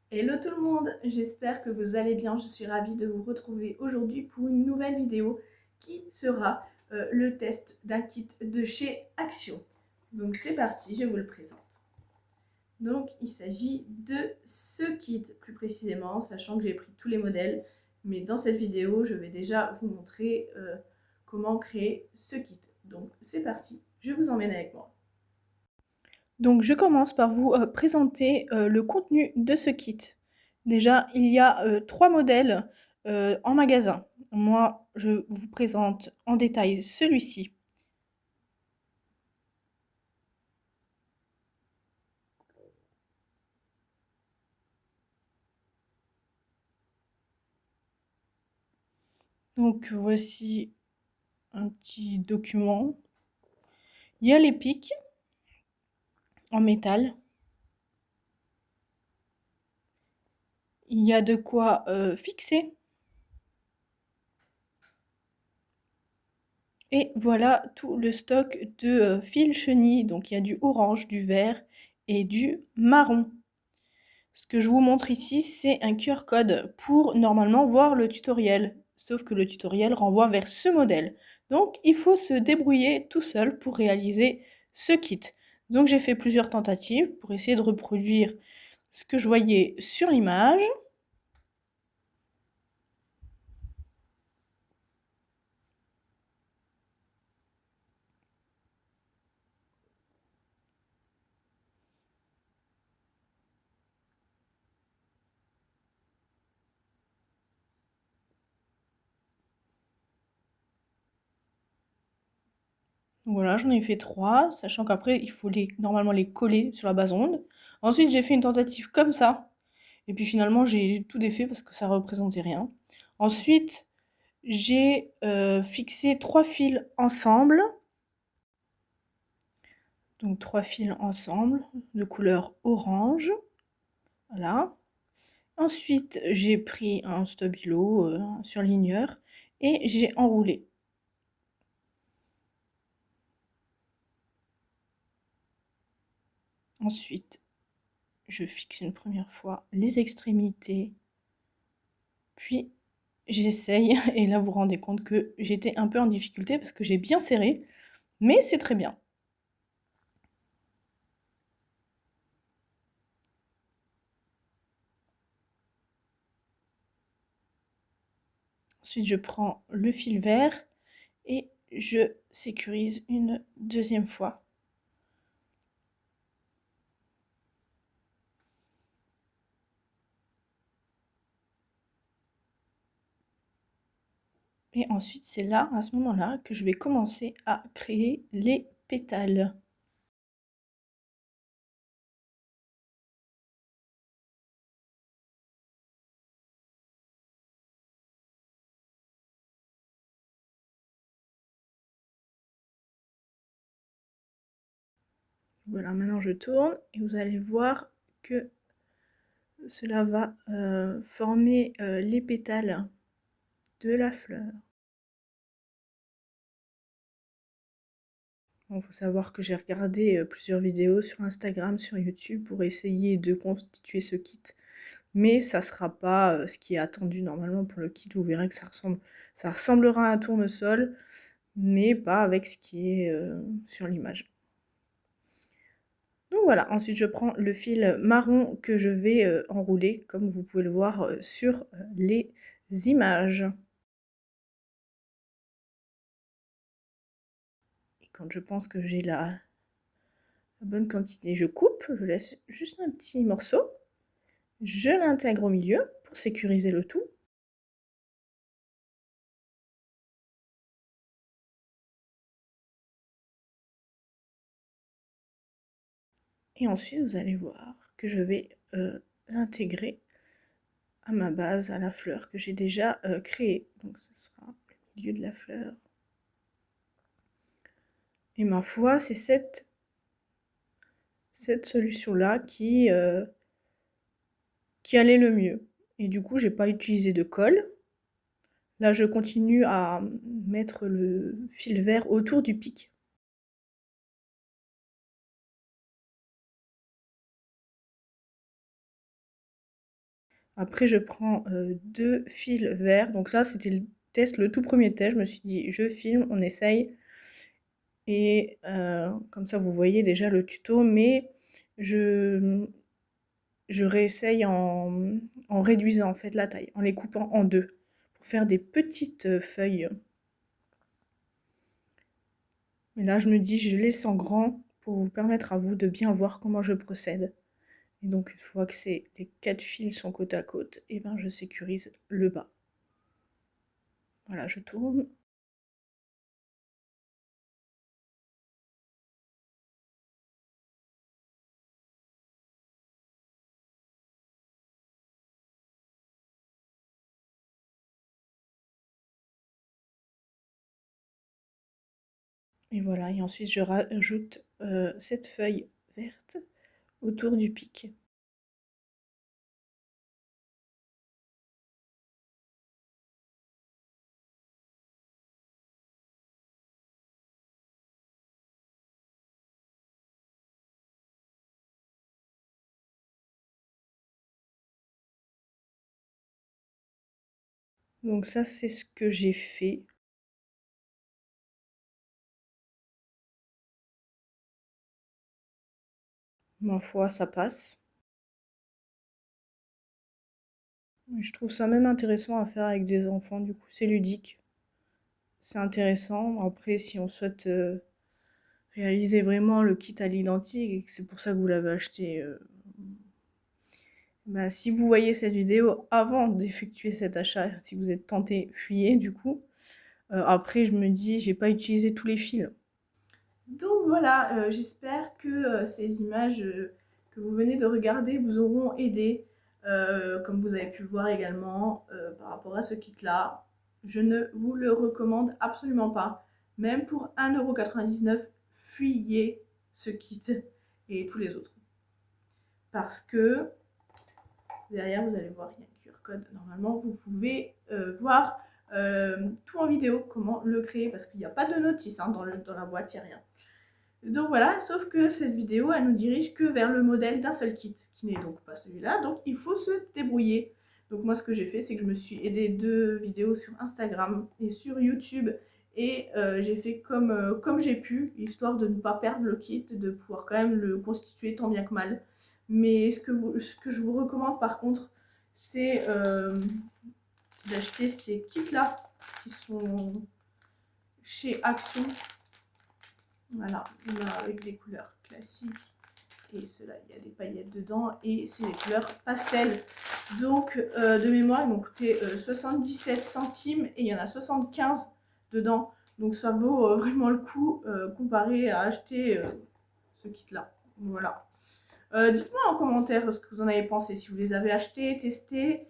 Hello tout le monde, j'espère que vous allez bien. Je suis ravie de vous retrouver aujourd'hui pour une nouvelle vidéo qui sera le test d'un kit de chez Action. Donc c'est parti, je vous le présente. Donc il s'agit de ce kit plus précisément, sachant que j'ai pris tous les modèles, mais dans cette vidéo je vais déjà vous montrer comment créer ce kit. Donc c'est parti, je vous emmène avec moi. Donc je commence par vous présenter le contenu de ce kit. Déjà, il y a 3 modèles en magasin. Moi, je vous présente en détail celui-ci. Donc voici un petit document. Il y a les pics en métal. Il y a de quoi fixer. Et voilà tout le stock de fil chenille. Donc il y a du orange, du vert et du marron. Ce que je vous montre ici, c'est un QR code pour normalement voir le tutoriel. Sauf que le tutoriel renvoie vers ce modèle. Donc il faut se débrouiller tout seul pour réaliser ce kit. Donc j'ai fait plusieurs tentatives pour essayer de reproduire ce que je voyais sur l'image. Voilà, j'en ai fait 3, sachant qu'après, il faut normalement les coller sur la base ronde. Ensuite, j'ai fait une tentative comme ça. Et puis finalement, j'ai tout défait parce que ça représentait rien. Ensuite, j'ai fixé 3 fils ensemble. Donc 3 fils ensemble de couleur orange. Voilà. Ensuite, j'ai pris un stabilo surligneur et j'ai enroulé. Ensuite, je fixe une première fois les extrémités, puis j'essaye, et là vous vous rendez compte que j'étais un peu en difficulté parce que j'ai bien serré, mais c'est très bien. Ensuite, je prends le fil vert et je sécurise une deuxième fois. Et ensuite, c'est là, à ce moment-là, que je vais commencer à créer les pétales. Voilà, maintenant je tourne et vous allez voir que cela va former les pétales de la fleur. Bon, faut savoir que j'ai regardé plusieurs vidéos sur Instagram, sur YouTube pour essayer de constituer ce kit. Mais ça sera pas ce qui est attendu normalement pour le kit. Vous verrez que ça ressemblera à un tournesol, mais pas avec ce qui est sur l'image. Donc voilà, ensuite je prends le fil marron que je vais enrouler, comme vous pouvez le voir sur les images. Et quand je pense que j'ai la bonne quantité, je coupe, je laisse juste un petit morceau, je l'intègre au milieu pour sécuriser le tout. Et ensuite, vous allez voir que je vais l'intégrer à ma base, à la fleur que j'ai déjà créée. Donc ce sera le milieu de la fleur. Et ma foi, c'est cette solution-là qui allait le mieux. Et du coup, j'ai pas utilisé de colle. Là, je continue à mettre le fil vert autour du pic. Après, je prends 2 fils verts. Donc ça, c'était le test, le tout premier test. Je me suis dit, je filme, on essaye. Et comme ça, vous voyez déjà le tuto. Mais je réessaye en réduisant en fait la taille, en les coupant en deux, pour faire des petites feuilles. Mais là, je me dis, je laisse en grand pour vous permettre à vous de bien voir comment je procède. Et donc, une fois que les 4 fils sont côte à côte, et ben, je sécurise le bas. Voilà, je tourne. Et voilà, et ensuite je rajoute cette feuille verte autour du pic. Donc ça, c'est ce que j'ai fait. Ma foi, ça passe. Je trouve ça même intéressant à faire avec des enfants, du coup, c'est ludique. C'est intéressant. Après, si on souhaite réaliser vraiment le kit à l'identique et que c'est pour ça que vous l'avez acheté, bah, si vous voyez cette vidéo avant d'effectuer cet achat, si vous êtes tenté, fuyez du coup. Après, je me dis, j'ai pas utilisé tous les fils. Donc voilà, j'espère que ces images que vous venez de regarder vous auront aidé, comme vous avez pu le voir également par rapport à ce kit-là. Je ne vous le recommande absolument pas. Même pour 1,99 €, fuyez ce kit et tous les autres. Parce que derrière, vous allez voir, il y a un QR code. Normalement, vous pouvez voir tout en vidéo, comment le créer, parce qu'il n'y a pas de notice hein, dans la boîte, il n'y a rien. Donc voilà, sauf que cette vidéo, elle nous dirige que vers le modèle d'un seul kit, qui n'est donc pas celui-là, donc il faut se débrouiller. Donc moi, ce que j'ai fait, c'est que je me suis aidée de vidéos sur Instagram et sur YouTube, et j'ai fait comme j'ai pu, histoire de ne pas perdre le kit, de pouvoir quand même le constituer tant bien que mal. Mais ce que je vous recommande par contre, c'est d'acheter ces kits-là, qui sont chez Action. Voilà, on a avec des couleurs classiques et cela, il y a des paillettes dedans et c'est les couleurs pastel. Donc de mémoire, ils m'ont coûté 77 centimes et il y en a 75 dedans. Donc ça vaut vraiment le coup comparé à acheter ce kit-là. Voilà. Dites-moi en commentaire ce que vous en avez pensé, si vous les avez achetés, testés,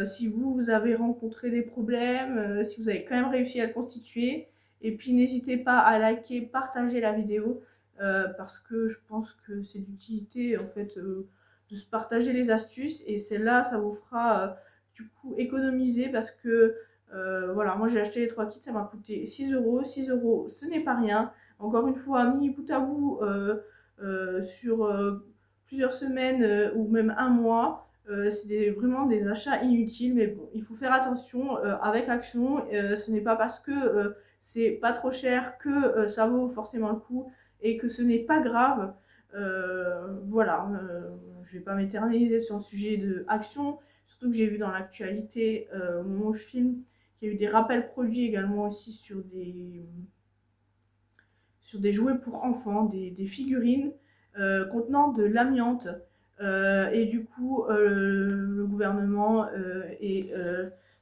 si vous avez rencontré des problèmes, si vous avez quand même réussi à le constituer. Et puis n'hésitez pas à liker, partager la vidéo, parce que je pense que c'est d'utilité en fait de se partager les astuces. Et celle-là, ça vous fera du coup économiser parce que voilà, moi j'ai acheté les 3 kits, ça m'a coûté 6 €. 6 € ce n'est pas rien. Encore une fois, mis bout à bout sur plusieurs semaines ou même un mois. C'est vraiment des achats inutiles, mais bon, il faut faire attention avec Action. Ce n'est pas parce que c'est pas trop cher que ça vaut forcément le coup et que ce n'est pas grave. Voilà, je vais pas m'éterniser sur le sujet de Action, surtout que j'ai vu dans l'actualité au moment où je filme qu'il y a eu des rappels produits également aussi sur des jouets pour enfants, des figurines contenant de l'amiante. Et du coup, le gouvernement et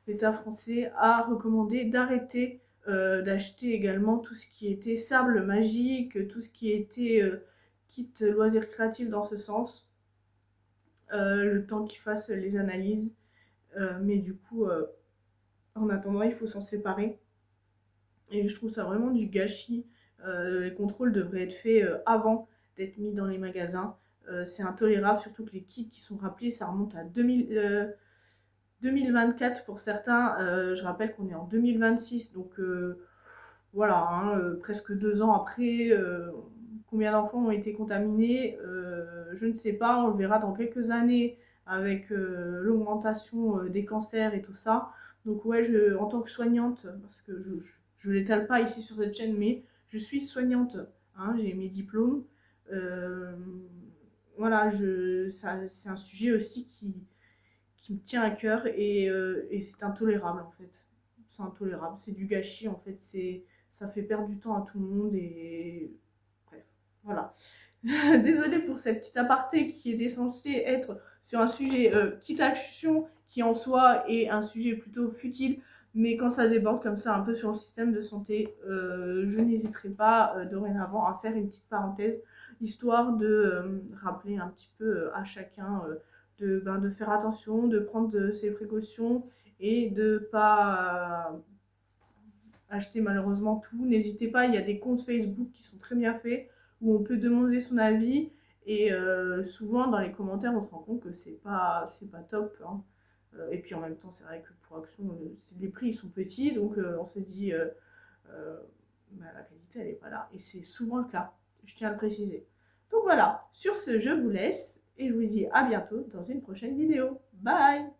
l'État français a recommandé d'arrêter d'acheter également tout ce qui était sable magique, tout ce qui était kit loisirs créatifs dans ce sens, le temps qu'ils fassent les analyses. Mais du coup, en attendant, il faut s'en séparer. Et je trouve ça vraiment du gâchis. Les contrôles devraient être faits avant d'être mis dans les magasins. C'est intolérable, surtout que les kits qui sont rappelés, ça remonte à 2024 pour certains. Je rappelle qu'on est en 2026, donc voilà, hein, presque 2 ans après. Combien d'enfants ont été contaminés, je ne sais pas, on le verra dans quelques années avec l'augmentation des cancers et tout ça. Donc ouais, en tant que soignante, parce que je l'étale pas ici sur cette chaîne, mais je suis soignante, hein, j'ai mes diplômes. Voilà, c'est un sujet aussi qui me tient à cœur et c'est intolérable en fait. C'est intolérable, c'est du gâchis en fait, ça fait perdre du temps à tout le monde et bref, voilà. Désolée pour cette petite aparté qui était censée être sur un sujet quitte action qui en soi est un sujet plutôt futile, mais quand ça déborde comme ça un peu sur le système de santé, je n'hésiterai pas dorénavant à faire une petite parenthèse, histoire de rappeler un petit peu à chacun de faire attention, de prendre ses précautions et de pas acheter malheureusement tout. N'hésitez pas, il y a des comptes Facebook qui sont très bien faits où on peut demander son avis et souvent dans les commentaires on se rend compte que c'est pas top, hein. Et puis en même temps c'est vrai que pour Action les prix ils sont petits donc on se dit bah, la qualité elle est pas là et c'est souvent le cas, je tiens à le préciser. Donc voilà, sur ce je vous laisse et je vous dis à bientôt dans une prochaine vidéo. Bye.